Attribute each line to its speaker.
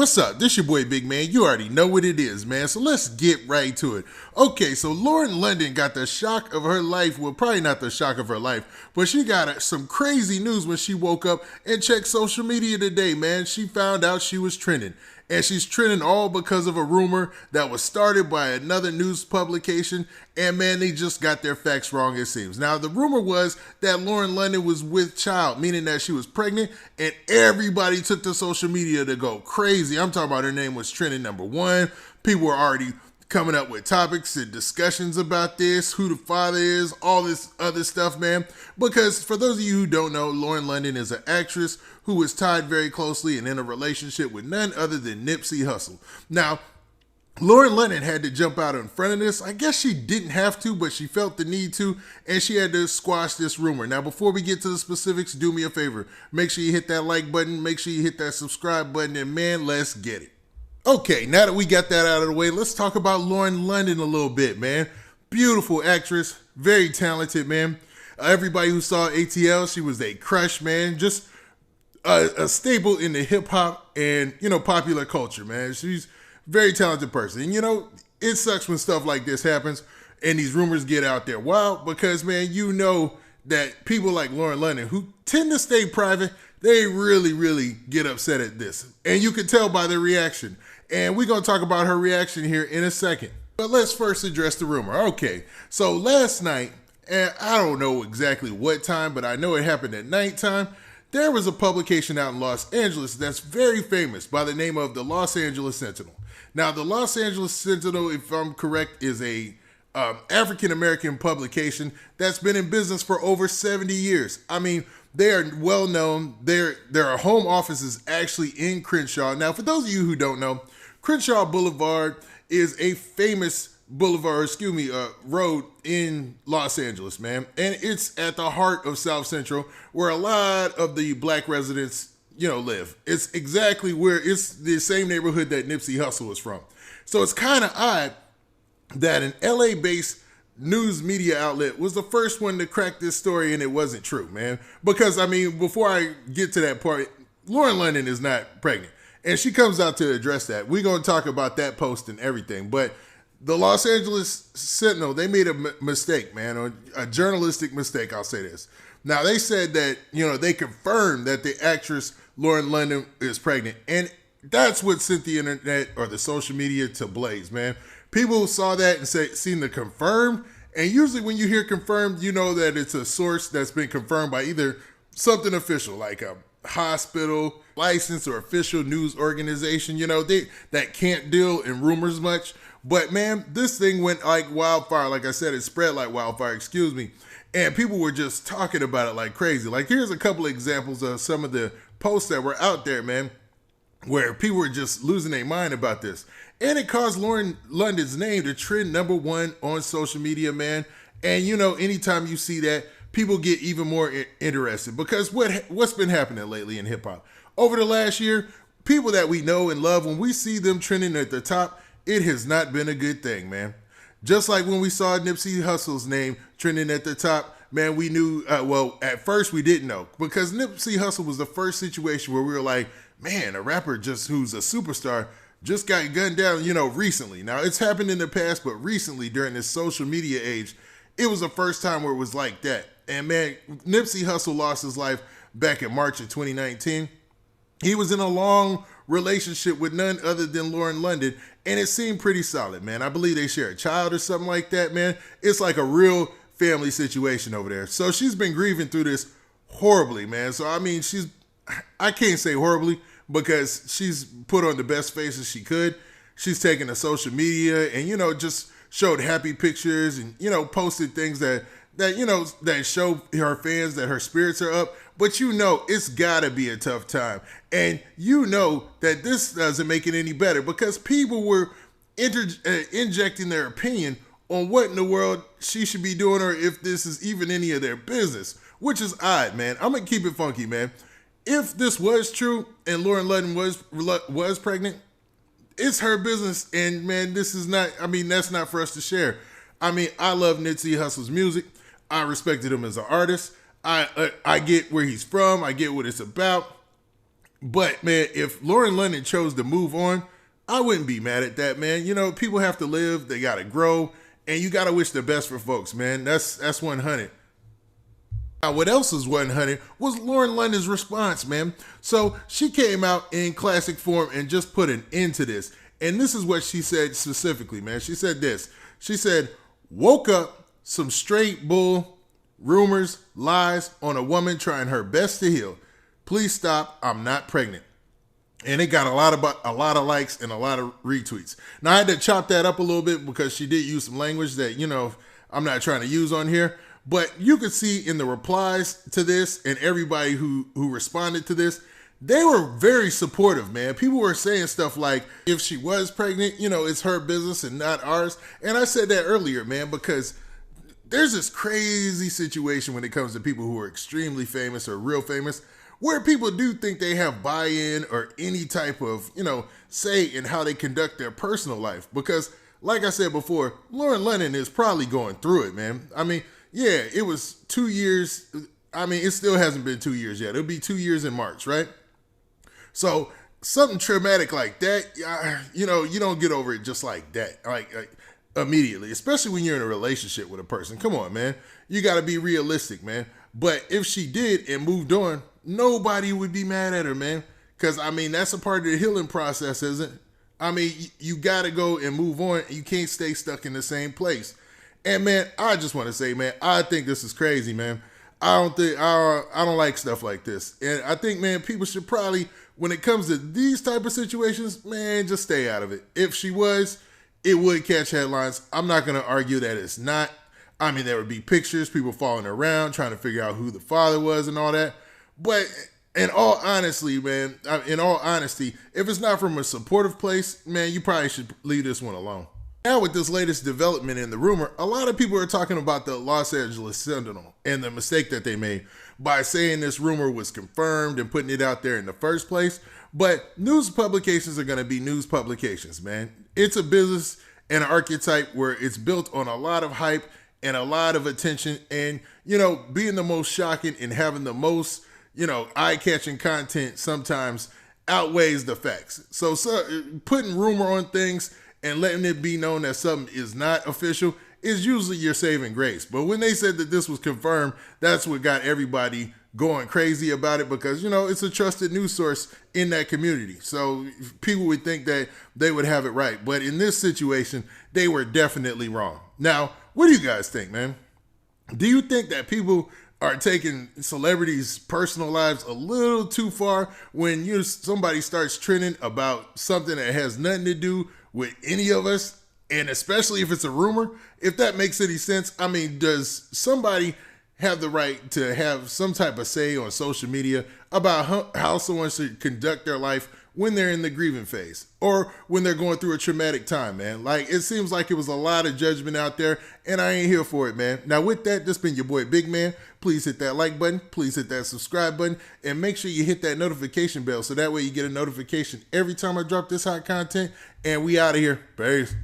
Speaker 1: What's up? This your boy Big Man. You already know what it is, man. So let's get right to it. Okay, so Lauren London got the shock of her life. Well, probably not the shock of her life, but she got some crazy news when she woke up and checked social media today, man. She found out she was trending. And she's trending all because of a rumor that was started by another news publication. And man, they just got their facts wrong, it seems. Now, the rumor was that Lauren London was with child, meaning that she was pregnant, and everybody took to social media to go crazy. I'm talking about her name was trending #1. People were already coming up with topics and discussions about this, who the father is, all this other stuff, man. Because for those of you who don't know, Lauren London is an actress who is tied very closely and in a relationship with none other than Nipsey Hussle. Now, Lauren London had to jump out in front of this. I guess she didn't have to, but she felt the need to, and she had to squash this rumor. Now, before we get to the specifics, do me a favor. Make sure you hit that like button, make sure you hit that subscribe button, and man, let's get it. Okay, now that we got that out of the way, let's talk about Lauren London a little bit, man. Beautiful actress, very talented, man. Everybody who saw ATL, she was a crush, man. Just a staple in the hip hop and, popular culture, man. She's a very talented person. And, it sucks when stuff like this happens and these rumors get out there. Well, because, man, that people like Lauren London, who tend to stay private, they really, really get upset at this. And you can tell by their reaction. And we're going to talk about her reaction here in a second. But let's first address the rumor. Okay, so last night, and I don't know exactly what time, but I know it happened at nighttime, there was a publication out in Los Angeles that's very famous by the name of the Los Angeles Sentinel. Now, the Los Angeles Sentinel, if I'm correct, is a African-American publication that's been in business for over 70 years. I mean, they are well known. Their home office is actually in Crenshaw. Now, for those of you who don't know, Crenshaw Boulevard is a famous road in Los Angeles, man. And it's at the heart of South Central, where a lot of the black residents, live. It's exactly where it's the same neighborhood that Nipsey Hussle is from. So it's kind of odd that an LA-based news media outlet was the first one to crack this story, and it wasn't true, man. Because, before I get to that part, Lauren London is not pregnant. And she comes out to address that. We're going to talk about that post and everything. But the Los Angeles Sentinel, they made a mistake, man, or a journalistic mistake, I'll say this. Now, they said that, they confirmed that the actress Lauren London is pregnant. And that's what sent the internet or the social media to blaze, man. People saw that and seen the confirmed. And usually when you hear confirmed, you know that it's a source that's been confirmed by either something official, like a hospital, license, or official news organization. That can't deal in rumors much. But man, this thing went like wildfire. Like I said, it spread like wildfire, and people were just talking about it like crazy. Like, here's a couple of examples of some of the posts that were out there, man, where people were just losing their mind about this. And it caused Lauren London's name to trend #1 on social media, man. And anytime you see that, people get even more interested, because what's been happening lately in hip hop over the last year, people that we know and love, when we see them trending at the top, it has not been a good thing, man. Just like when we saw Nipsey Hussle's name trending at the top, man, we knew, at first we didn't know, because Nipsey Hussle was the first situation where we were like, man, a rapper who's a superstar just got gunned down, recently. Now, it's happened in the past, but recently, during this social media age, it was the first time where it was like that. And man, Nipsey Hussle lost his life back in March of 2019. He was in a long relationship with none other than Lauren London, and it seemed pretty solid, man. I believe they share a child or something like that, man. It's like a real family situation over there. So she's been grieving through this horribly, man. So, I can't say horribly, because she's put on the best faces she could. She's taken to social media and, just showed happy pictures and, posted things that show her fans that her spirits are up. But it's gotta be a tough time. And that this doesn't make it any better, because people were injecting their opinion on what in the world she should be doing, or if this is even any of their business, which is odd, man. I'm gonna keep it funky, man. If this was true and Lauren London was pregnant, it's her business. And man, that's not for us to share. I love Nipsey Hussle's music. I respected him as an artist. I get where he's from. I get what it's about. But man, if Lauren London chose to move on, I wouldn't be mad at that, man. People have to live, they gotta grow, and you gotta wish the best for folks, man. That's 100. Now, what else is 100 was Lauren London's response, man. So she came out in classic form and just put an end to this. And this is what she said specifically, man. She said this. She said, woke up, some straight bull, rumors, lies on a woman trying her best to heal. Please stop. I'm not pregnant. And it got a lot of likes and a lot of retweets. Now I had to chop that up a little bit because she did use some language that, I'm not trying to use on here. But you could see in the replies to this and everybody who responded to this, they were very supportive, man. People were saying stuff like, if she was pregnant, it's her business and not ours. And I said that earlier, man, because there's this crazy situation when it comes to people who are extremely famous or real famous, where people do think they have buy-in or any type of, say in how they conduct their personal life. Because, like I said before, Lauren London is probably going through it, man. I mean, yeah, it was 2 years. I mean, it still hasn't been 2 years yet. It'll be 2 years in March, right? So something traumatic like that, you don't get over it just like that, like immediately, especially when you're in a relationship with a person. Come on, man. You got to be realistic, man. But if she did and moved on, nobody would be mad at her, man. Because, I mean, that's a part of the healing process, isn't it? I mean, you got to go and move on. You can't stay stuck in the same place. And, man, I just want to say, man, I think this is crazy, man. I don't like stuff like this. And I think, man, people should probably, when it comes to these type of situations, man, just stay out of it. If she was, it would catch headlines. I'm not going to argue that it's not. I mean, there would be pictures, people following around, trying to figure out who the father was and all that. But in all honesty, man, if it's not from a supportive place, man, you probably should leave this one alone. Now with this latest development in the rumor, a lot of people are talking about the Los Angeles Sentinel and the mistake that they made by saying this rumor was confirmed and putting it out there in the first place. But news publications are going to be news publications, man. It's a business and an archetype where it's built on a lot of hype and a lot of attention and, being the most shocking and having the most, eye-catching content sometimes outweighs the facts. So putting rumor on things and letting it be known that something is not official is usually your saving grace. But when they said that this was confirmed, that's what got everybody going crazy about it because, it's a trusted news source in that community. So people would think that they would have it right. But in this situation, they were definitely wrong. Now, what do you guys think, man? Do you think that people are taking celebrities' personal lives a little too far when somebody starts trending about something that has nothing to do with any of us, and especially if it's a rumor? If that makes any sense, I mean, does somebody have the right to have some type of say on social media about how someone should conduct their life when they're in the grieving phase or when they're going through a traumatic time, man? Like, it seems like it was a lot of judgment out there, and I ain't here for it, man. Now, with that, this been your boy Big Man. Please hit that like button. Please hit that subscribe button, and make sure you hit that notification bell so that way you get a notification every time I drop this hot content. And we out of here. Peace.